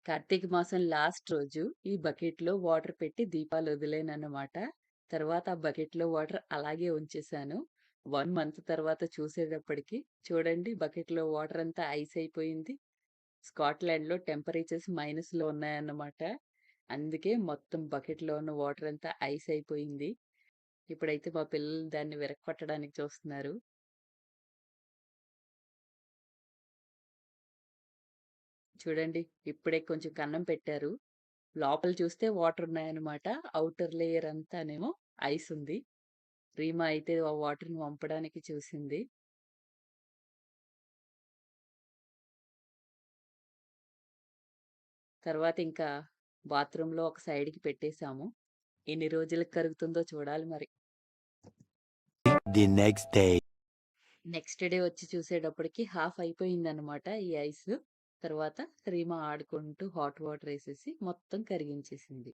కార్తీక మాసం లాస్ట్ రోజు ఈ బకెట్‌లో వాటర్ పెట్టి దీపాలొదిలాననమాట. తర్వాత ఆ బకెట్‌లో వాటర్ అలాగే ఉంచేశాను. 1 మంత్ తర్వాత చూసేటప్పటికి చూడండి బకెట్‌లో వాటర్ అంతా ఐస్ అయిపోయింది. స్కాట్లాండ్‌లో టెంపరేచర్స్ మైనస్‌లో ఉన్నాయన్నమాట. అందుకే మొత్తం బకెట్‌లో ఉన్న వాటర్ అంతా ఐస్ అయిపోయింది. ఇప్పుడైతే మా పిల్లలు దాన్ని విరగకొట్టడానికి చూస్తున్నారు. చూడండి ఇప్పుడే కొంచెం కన్నం పెట్టారు. లోపల చూస్తే వాటర్ ఉన్నాయన్నమాట. ఔటర్ లేయర్ అంతానేమో ఐస్ ఉంది. రీమా అయితే ఆ వాటర్‌ని వంపడానికి చూసింది. తర్వాత ఇంకా బాత్రూమ్‌లో ఒక సైడ్‌కి పెట్టేసాము. ఎన్ని రోజులకి కరుగుతుందో చూడాలి మరి. The next day. Next day వచ్చి చూసేటప్పటికి హాఫ్ అయిపోయిందనమాట ఈ ఐస్. తర్వాత రీమా ఆడుకుంటూ హాట్ వాటర్ ఏసేసి మొత్తం కరిగించేసింది.